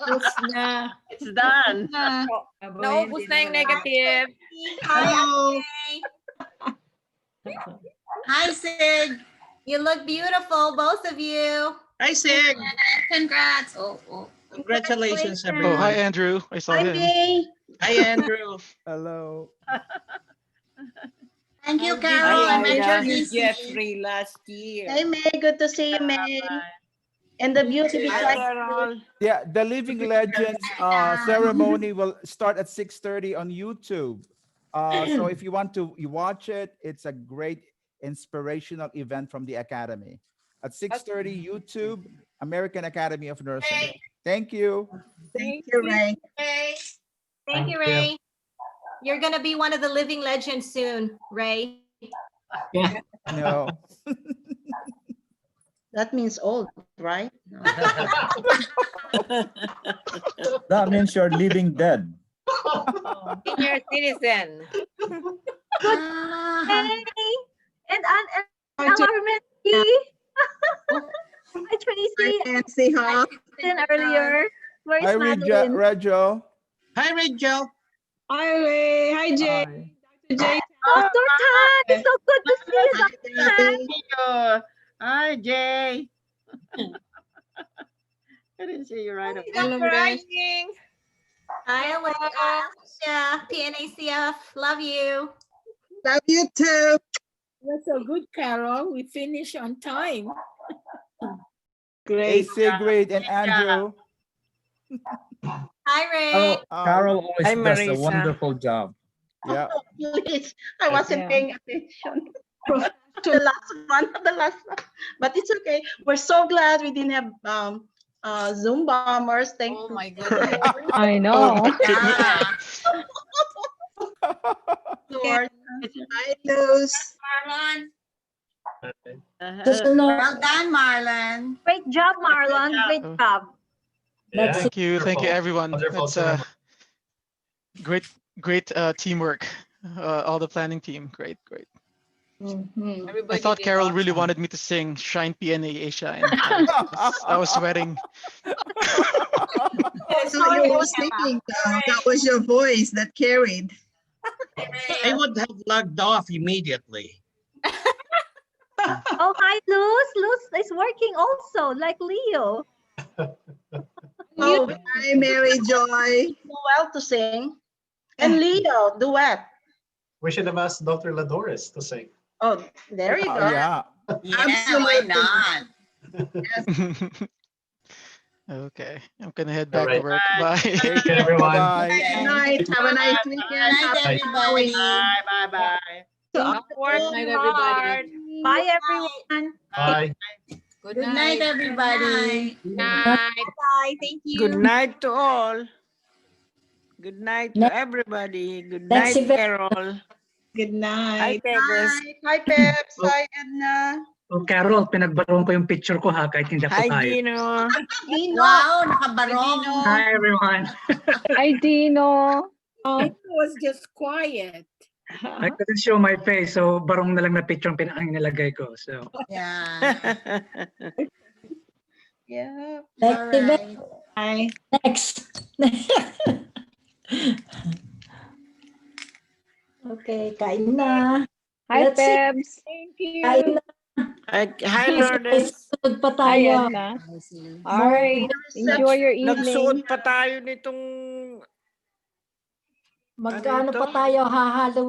Tapos na. It's done. Naubos na yung negative. Hello. Hi, Sig. You look beautiful, both of you. Hi, Sig. Congrats. Congratulations, Oh, hi, Andrew. I saw Hi, him. May. Hi, Andrew. Hello. Thank you, How did Carol. you I'm like Metro you, DC. Jeffrey last year? Hey, May. Good to see you, May. And the beauty Hi, beside Carol. Yeah, the Living Legends ceremony will start at 6:30 on YouTube. So if you want to watch it, it's a great inspirational event from the Academy. At 6:30 YouTube, American Academy of Nursing. Thank you. Thank you, Ray. Ray. Thank Thank you, you. Ray. You're going to be one of the living legends soon, Ray. Yeah. No. That means old, right? That means you're living dead. Senior citizen. Hey, and Hi, Alarmenti. Hi, Tracy. Nancy, huh? And earlier. Where's Hi, Madeline? Rego. Hi, Rachel. Hi, Ray. Hi, Jay. Hi. Jay. Oh, Sultan. It's so good to see you, Sultan. Hi, Jay. I didn't see you right away. Good rising. Hi, Alicia. PNACF. Love you. Love you too. That's so good, Carol. We finish on time. Hey, Great. Sigrid and Andrew. Hi, Ray. Carol always Hi, does a Marisa. wonderful job. Yeah. Please, I wasn't Yeah. paying attention. The last one, but it's okay. We're so glad we didn't have Zoom bombers. Thank Oh you. my goodness. I know. Yeah. Lord. Hi, Luz. Marlon. Well done, Marlon. Great job, Marlon. Great job. Yeah. Thank you, everyone. Wonderful That's ceremony. great teamwork. All the planning team, great. Mhm. I thought Carol really wanted me to sing "Shine PNA Asia," and I was sweating. I was thinking that was your voice that carried. I would have logged off immediately. Oh, hi, Luz. Luz is working also, like Leo. Oh, hi, Mary Joy. Do well to sing. And Leo, duet. We should have asked Dr. Ladores to sing. Oh, there you go. Yeah. Yeah, why not? Okay, I'm gonna head All back to right. work. Bye. Take care, everyone. Bye. Good night. Have a nice weekend. Good night, Happy everybody. Halloween. Bye. Work hard. Bye, everyone. Bye. Good night, everybody. Night. Bye. Thank you. Good night to all. Good night to everybody. Good night, Carol. Good Hi, night. Pebbles. Hi, Peps. Hi, Edna. Oh, Carol, pinagbarong ko yung picture ko ha, kahit hindi ako Hi, tayo. Gino. Dino. Wow, nakabarong. Hi, everyone. Hi, Dino. It was just quiet. I couldn't show my face, so barong na lang na picture ang nilagay ko. So, Yeah. Yeah. All right. Hi. Next. Okay, kain na. Hi, Let's see. Pebs. Thank you. Kain na. Hi, Lourdes. Susunod pa Hi, tayo. Edna. All right. Enjoy your evening. Nagsuot pa tayo nitong Magkano ito? pa tayo ha-Halloween?